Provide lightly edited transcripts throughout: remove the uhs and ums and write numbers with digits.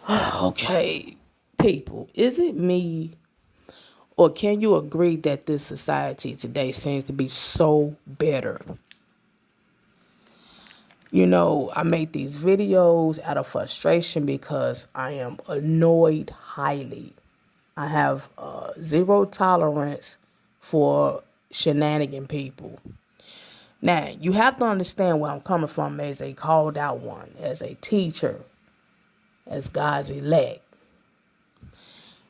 Okay, people, is it me or can you agree that this society today seems to be so better? I make these videos out of frustration because I am annoyed highly. I have zero tolerance for shenanigan people. Now, you have to understand where I'm coming from as a called out one, as a teacher, as God's elect.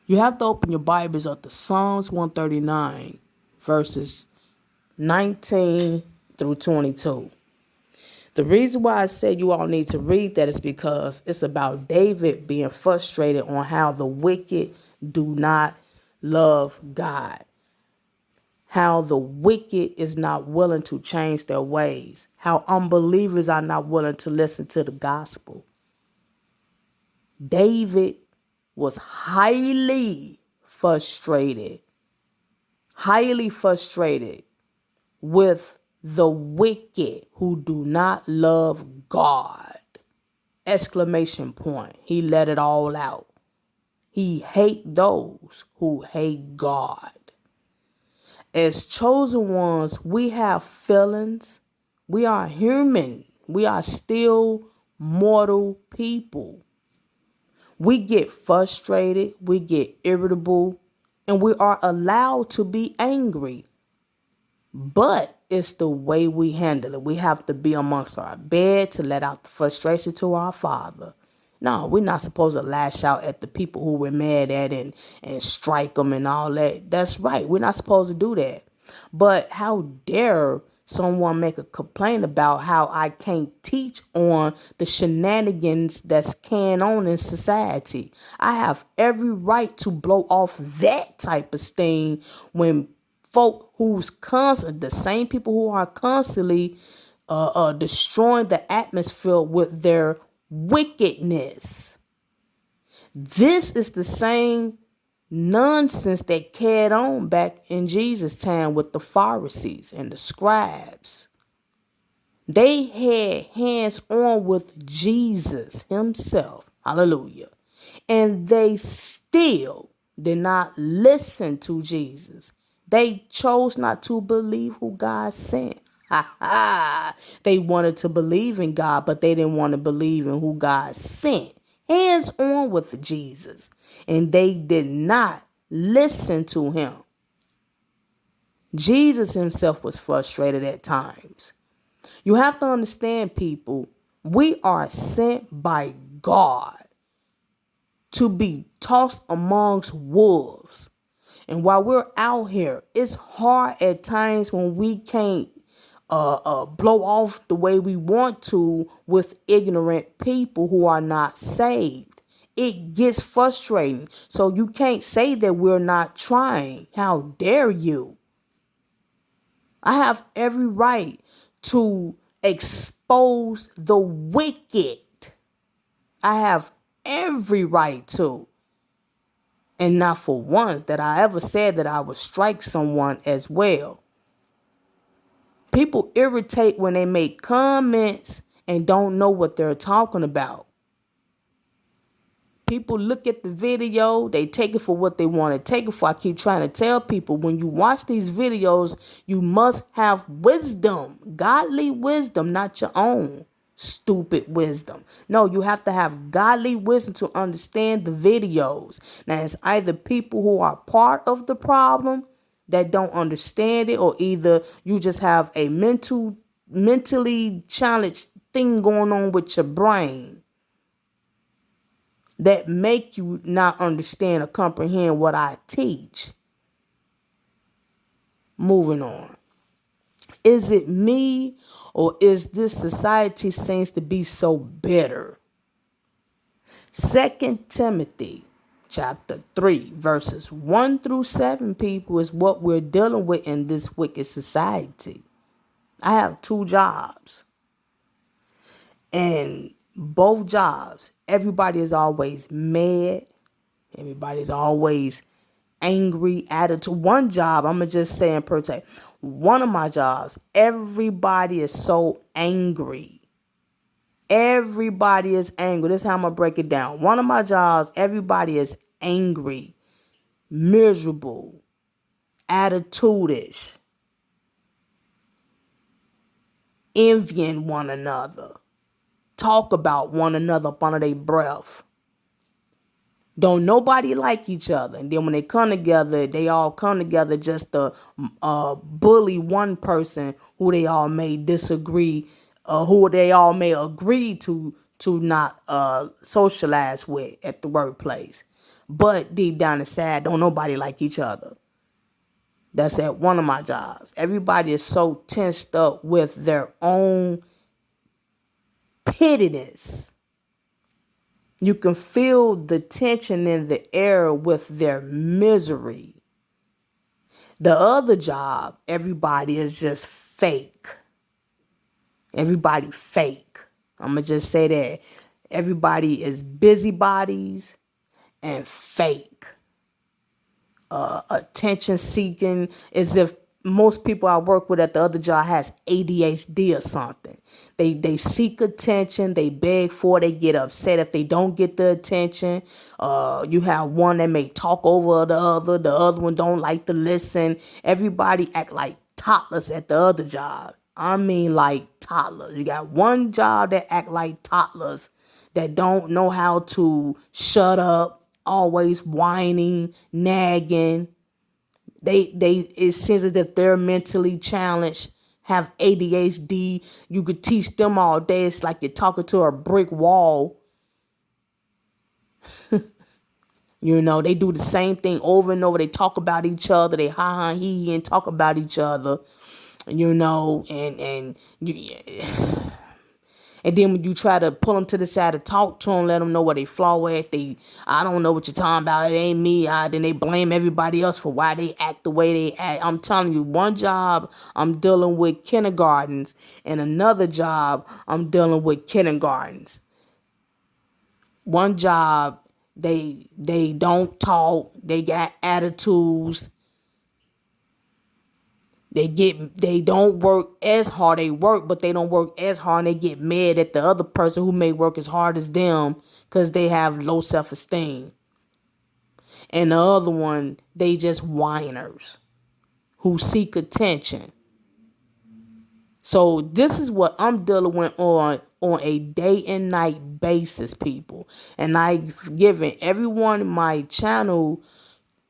You have to open your Bibles up to Psalms 139, verses 19 through 22. The reason why I said you all need to read that is because it's about David being frustrated on how the wicked do not love God, how the wicked is not willing to change their ways, how unbelievers are not willing to listen to the gospel. David was highly frustrated with the wicked who do not love God. Exclamation point. He let it all out. He hate those who hate God. As chosen ones, we have feelings. We are human. We are still mortal people. We get frustrated, we get irritable, and we are allowed to be angry. But it's the way we handle it. We have to be amongst our bed to let out the frustration to our Father. No, we're not supposed to lash out at the people who we're mad at and strike them and all that. That's right. We're not supposed to do that. But how dare someone make a complaint about how I can't teach on the shenanigans that's carrying on in society? I have every right to blow off that type of steam when folk who's constant, the same people who are constantly destroying the atmosphere with their wickedness. This is the same nonsense that carried on back in Jesus' time with the Pharisees and the scribes. They had hands on with Jesus himself. Hallelujah. And they still did not listen to Jesus. They chose not to believe who God sent. They wanted to believe in God, but they didn't want to believe in who God sent. Hands on with Jesus. And they did not listen to him. Jesus himself was frustrated at times. You have to understand, people, we are sent by God to be tossed amongst wolves. And while we're out here, it's hard at times when we can't blow off the way we want to with ignorant people who are not saved. It gets frustrating. So you can't say that we're not trying. How dare you? I have every right to expose the wicked. I have every right to. And not for once that I ever said that I would strike someone as well. People irritate when they make comments and don't know what they're talking about. People look at the video, they take it for what they want to take it for. I keep trying to tell people, when you watch these videos, you must have wisdom, godly wisdom, not your own stupid wisdom. No, you have to have godly wisdom to understand the videos. Now, it's either people who are part of the problem that don't understand it, or either you just have a mentally challenged thing going on with your brain that make you not understand or comprehend what I teach. Moving on. Is it me, or is this society seems to be so bitter? 2 Timothy chapter 3 verses 1 through 7, people, is what we're dealing with in this wicked society. I have 2 jobs. And both jobs, everybody is always mad. Everybody's always angry, attitude. One job, I'm going to just say in per se, one of my jobs, everybody is so angry. Everybody is angry. This is how I'm going to break it down. One of my jobs, everybody is angry, miserable, attitude-ish, envying one another, talk about one another up under their breath. Don't nobody like each other. And then when they come together, they all come together just to bully one person who they all may disagree, who they all may agree to not socialize with at the workplace. But deep down inside, don't nobody like each other. That's at one of my jobs. Everybody is so tensed up with their own pettiness. You can feel the tension in the air with their misery. The other job, everybody is just fake. Everybody fake. I'm going to just say that. Everybody is busybodies and fake. Attention seeking, as if most people I work with at the other job has ADHD or something. They seek attention, they beg for it, they get upset if they don't get the attention. You have one that may talk over the other one don't like to listen. Everybody act like toddlers at the other job. I mean like toddlers. You got one job that act like toddlers that don't know how to shut up, always whining, nagging. It seems as if they're mentally challenged, have ADHD. You could teach them all day. It's like you're talking to a brick wall. You know, they do the same thing over and over. They talk about each other. They ha he and talk about each other. You know, and then when you try to pull them to the side to talk to them, let them know where they flaw at, I don't know what you're talking about. It ain't me. Then they blame everybody else for why they act the way they act. I'm telling you, one job I'm dealing with kindergartens, and another job I'm dealing with kindergartens. One job, they don't talk. They got attitudes. They don't work as hard. They work, but they don't work as hard. And they get mad at the other person who may work as hard as them because they have low self-esteem. And the other one, they just whiners who seek attention. So this is what I'm dealing with on a day and night basis, people. And I've given everyone in my channel,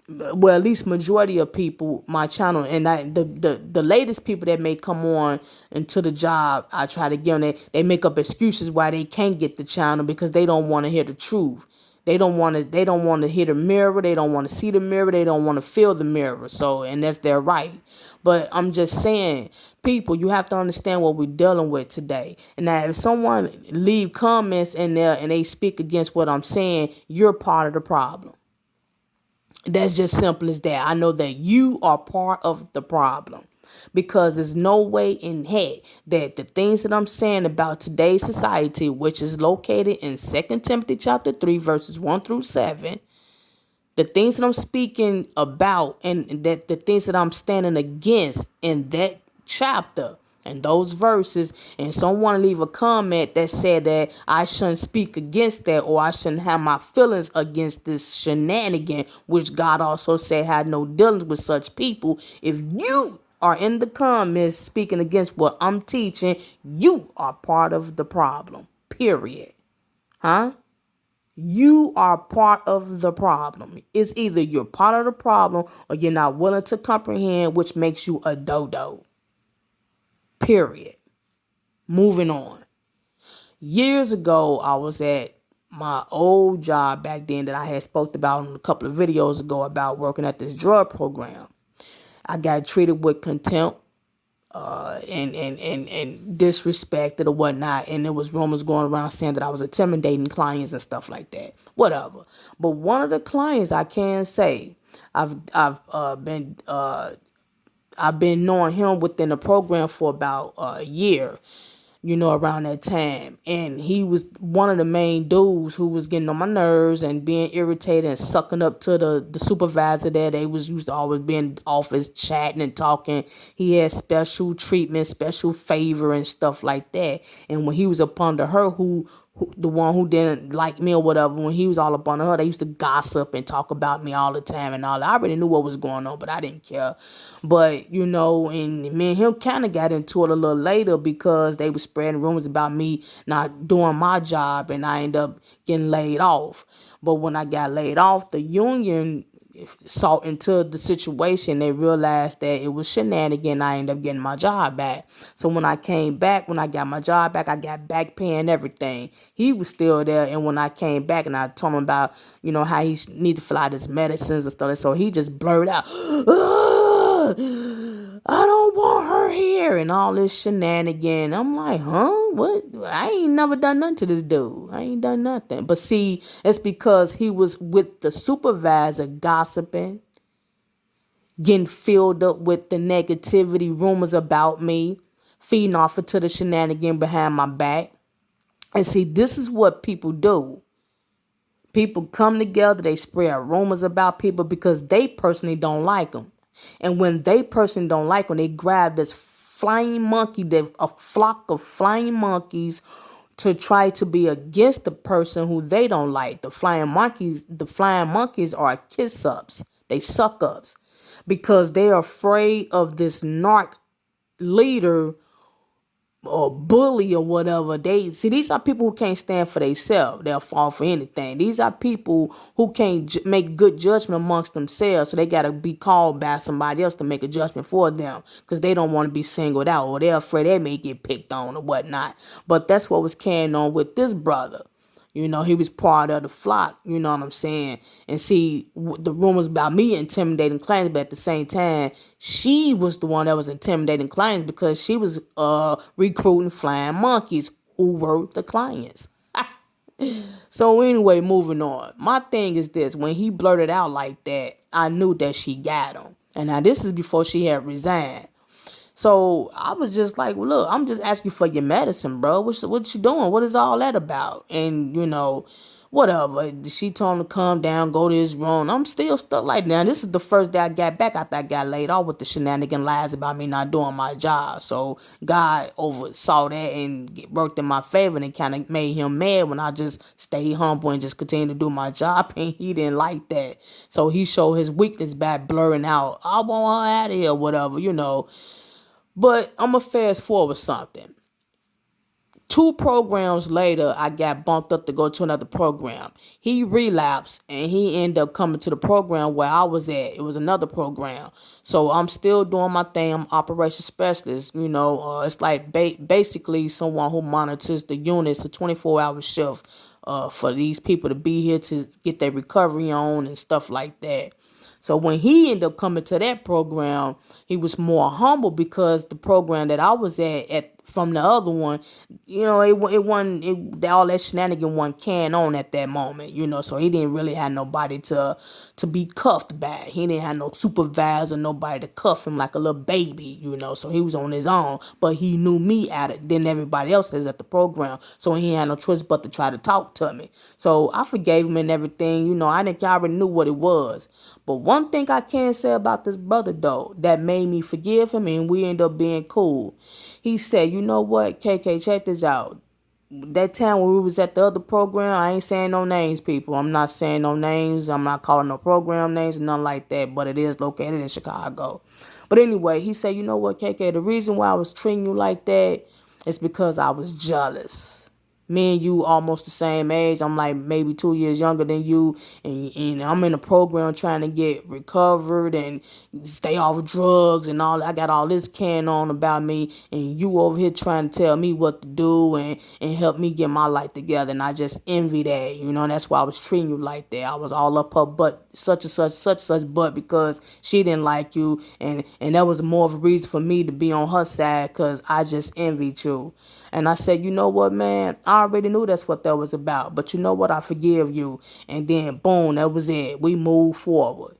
well, at least majority of people, my channel, and the latest people that may come on into the job, I try to give them, they make up excuses why they can't get the channel because they don't want to hear the truth. They don't want to hear the mirror. They don't want to see the mirror. They don't want to feel the mirror. So, and that's their right. But I'm just saying, people, you have to understand what we're dealing with today. And that if someone leave comments in there and they speak against what I'm saying, you're part of the problem. That's just simple as that. I know that you are part of the problem because there's no way in heck that the things that I'm saying about today's society, which is located in 2 Timothy chapter 3, verses 1 through 7, the things that I'm speaking about and that the things that I'm standing against in that chapter and those verses, and someone leave a comment that said that I shouldn't speak against that or I shouldn't have my feelings against this shenanigan, which God also said had no dealings with such people. If you are in the comments speaking against what I'm teaching, you are part of the problem, period. You are part of the problem. It's either you're part of the problem or you're not willing to comprehend, which makes you a dodo. Period. Moving on. Years ago, I was at my old job back then that I had spoke about in a couple of videos ago about working at this drug program. I got treated with contempt and disrespected or whatnot, and there was rumors going around saying that I was intimidating clients and stuff like that. Whatever. But one of the clients, I can say, I've been knowing him within the program for about a year. around that time. And he was one of the main dudes who was getting on my nerves and being irritated and sucking up to the supervisor there. They was used to always be in the office chatting and talking. He had special treatment, special favor and stuff like that. And when he was up under her, the one who didn't like me or whatever, when he was all up on her, they used to gossip and talk about me all the time and all that. I already knew what was going on, but I didn't care. But, and me and him kind of got into it a little later because they were spreading rumors about me not doing my job, and I ended up getting laid off. But when I got laid off, the union saw into the situation. They realized that it was shenanigan. I ended up getting my job back. So when I came back, when I got my job back, I got back pay and everything. He was still there. And when I came back and I told him about, how he need to fill out his medicines and stuff, so he just blurted out, I don't want her here, and all this shenanigan. I'm like, huh? What? I ain't never done nothing to this dude. I ain't done nothing. But see, it's because he was with the supervisor gossiping, getting filled up with the negativity, rumors about me, feeding off into the shenanigan behind my back. And see, this is what people do. People come together, they spread rumors about people because they personally don't like them. And when they personally don't like them, they grab this flying monkey, a flock of flying monkeys, to try to be against the person who they don't like. The flying monkeys are kiss ups. They suck ups because they're afraid of this narc leader or bully or whatever. These are people who can't stand for themselves. They'll fall for anything. These are people who can't make good judgment amongst themselves, so they got to be called by somebody else to make a judgment for them because they don't want to be singled out, or they're afraid they may get picked on or whatnot. But that's what was carrying on with this brother. He was part of the flock, you know what I'm saying? And see, the rumors about me intimidating clients, but at the same time, she was the one that was intimidating clients because she was recruiting flying monkeys who were the clients. So anyway, moving on. My thing is this. When he blurted out like that, I knew that she got him. And now this is before she had resigned. So I was just like, well, look, I'm just asking for your medicine, bro. What you doing? What is all that about? And, whatever. She told him to calm down, go to his room. I'm still stuck like that. This is the first day I got back after I got laid off with the shenanigan lies about me not doing my job. So God oversaw that and worked in my favor, and kind of made him mad when I just stayed humble and just continued to do my job. And he didn't like that. So he showed his weakness by blurring out, I want her out of here, whatever, But I'm going to fast forward something. 2 programs later, I got bumped up to go to another program. He relapsed, and he ended up coming to the program where I was at. It was another program. So I'm still doing my thing. I'm operations specialist. It's like basically someone who monitors the units, a 24-hour shift for these people to be here to get their recovery on and stuff like that. So when he ended up coming to that program, he was more humble because the program that I was at from the other one, all that shenanigan wasn't carrying on at that moment, so he didn't really have nobody to be cuffed by. He didn't have no supervisor, nobody to cuff him like a little baby, so he was on his own, but he knew me at it than everybody else is at the program, so he had no choice but to try to talk to me. So I forgave him and everything, I think I already knew what it was. But one thing I can say about this brother, though, that made me forgive him and we end up being cool. He said, you know what, KK, check this out. That time when we was at the other program, I ain't saying no names, people. I'm not saying no names. I'm not calling no program names, nothing like that. But it is located in Chicago. But anyway, he said, you know what, KK, the reason why I was treating you like that is because I was jealous. Me and you almost the same age. I'm like maybe 2 years younger than you. And I'm in a program trying to get recovered and stay off drugs and all. I got all this carrying on about me. And you over here trying to tell me what to do and help me get my life together. And I just envy that. And that's why I was treating you like that. I was all up her butt, such and such butt because she didn't like you. And that was more of a reason for me to be on her side because I just envied you. And I said, you know what, man? I already knew that's what that was about. But you know what? I forgive you. And then, boom, that was it. We moved forward.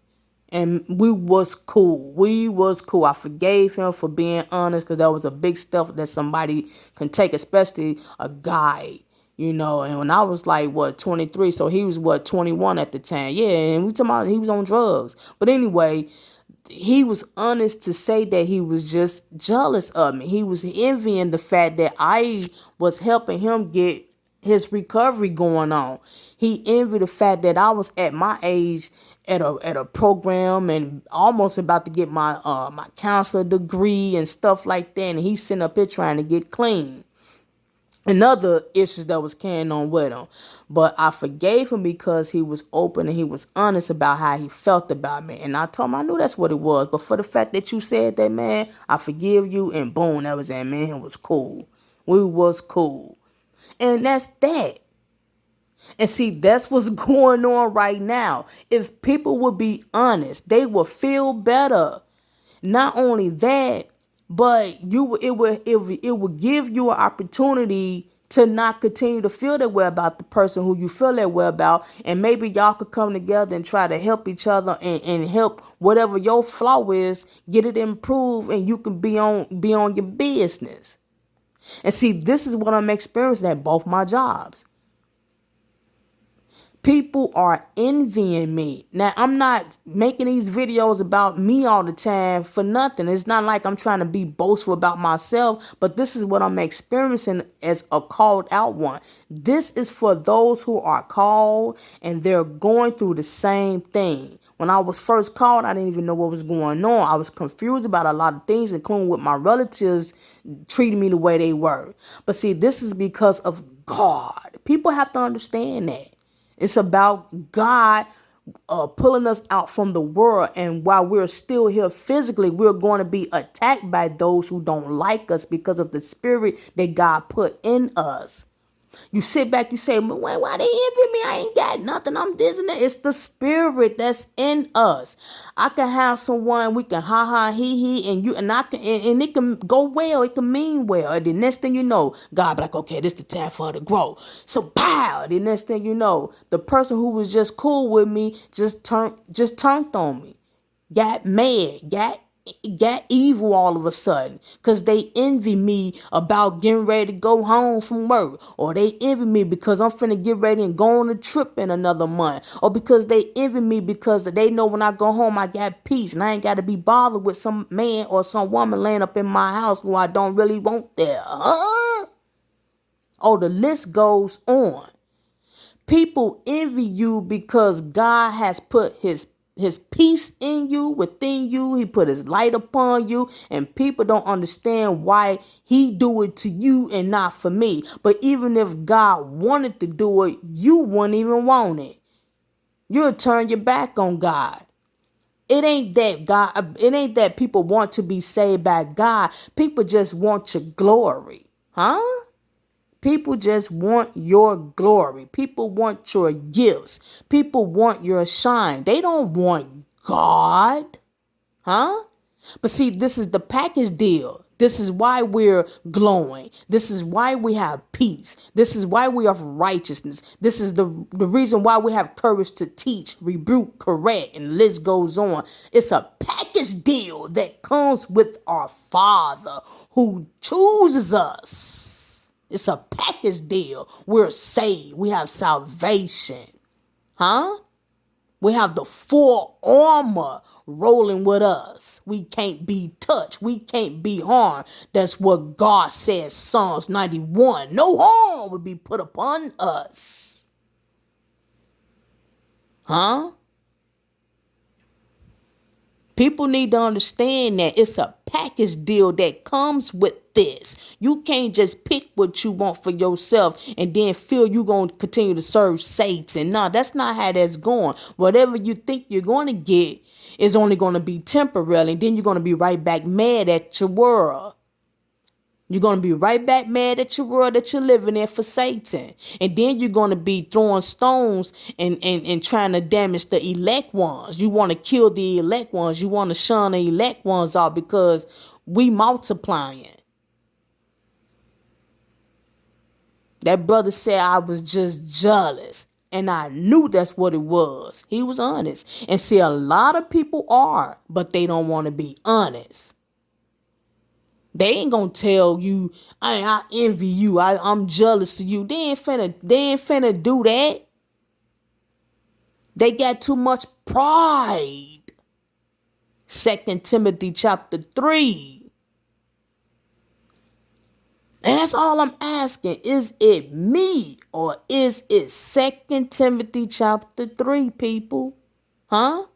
And we was cool. We was cool. I forgave him for being honest because that was a big step that somebody can take, especially a guy, And when I was like, 23, so he was, 21 at the time. Yeah, and we talking about he was on drugs. But anyway, he was honest to say that he was just jealous of me. He was envying the fact that I was helping him get his recovery going on. He envied the fact that I was at my age at a program and almost about to get my counselor degree and stuff like that. And he's sitting up here trying to get clean. And other issues that was carrying on with him. But I forgave him because he was open and he was honest about how he felt about me. And I told him I knew that's what it was. But for the fact that you said that, man, I forgive you. And boom, that was that, man. It was cool. We was cool. And that's that. And see, that's what's going on right now. If people would be honest, they would feel better. Not only that, but it would give you an opportunity to not continue to feel that way about the person who you feel that way about. And maybe y'all could come together and try to help each other and help whatever your flaw is, get it improved, and you can be on your business. And see, this is what I'm experiencing at both my jobs. People are envying me. Now, I'm not making these videos about me all the time for nothing. It's not like I'm trying to be boastful about myself, but this is what I'm experiencing as a called out one. This is for those who are called and they're going through the same thing. When I was first called, I didn't even know what was going on. I was confused about a lot of things, including with my relatives treating me the way they were. But see, this is because of God. People have to understand that. It's about God pulling us out from the world. And while we're still here physically, we're going to be attacked by those who don't like us because of the spirit that God put in us. You sit back, you say, why they envy me? I ain't got nothing. I'm this and that. It's the spirit that's in us. I can have someone, we can ha ha he and I can and it can go well, it can mean well. And the next thing you know, God be like, okay, this is the time for her to grow. So pow, the next thing you know, the person who was just cool with me just turned on me. Got mad, got evil all of a sudden because they envy me about getting ready to go home from work, or they envy me because I'm finna get ready and go on a trip in another month, or because they envy me because they know when I go home I got peace and I ain't got to be bothered with some man or some woman laying up in my house who I don't really want there. Oh, the list goes on. People envy you because God has put his peace in you, within you. He put his light upon you, and people don't understand why he do it to you and not for me. But even if God wanted to do it, you wouldn't even want it. You'll turn your back on God. It ain't that people want to be saved by God. People just want your glory. Huh? People just want your glory. People want your gifts. People want your shine. They don't want God. Huh? But see, this is the package deal. This is why we're glowing. This is why we have peace. This is why we have righteousness. This is the reason why we have courage to teach, rebuke, correct, and the list goes on. It's a package deal that comes with our Father who chooses us. It's a package deal. We're saved. We have salvation. Huh? We have the full armor rolling with us. We can't be touched. We can't be harmed. That's what God says, Psalms 91. No harm will be put upon us. Huh? People need to understand that it's a package deal that comes with this. You can't just pick what you want for yourself and then feel you're going to continue to serve Satan. No, that's not how that's going. Whatever you think you're going to get is only going to be temporary. And then you're going to be right back mad at your world. You're going to be right back mad at your world that you're living in for Satan. And then you're going to be throwing stones and trying to damage the elect ones. You want to kill the elect ones. You want to shun the elect ones off because we multiplying. That brother said I was just jealous. And I knew that's what it was. He was honest. And see, a lot of people are, but they don't want to be honest. They ain't gonna tell you, I envy you, I'm jealous of you. They ain't finna do that. They got too much pride. 2 Timothy chapter 3. And that's all I'm asking. Is it me or is it 2 Timothy chapter 3, people? Huh?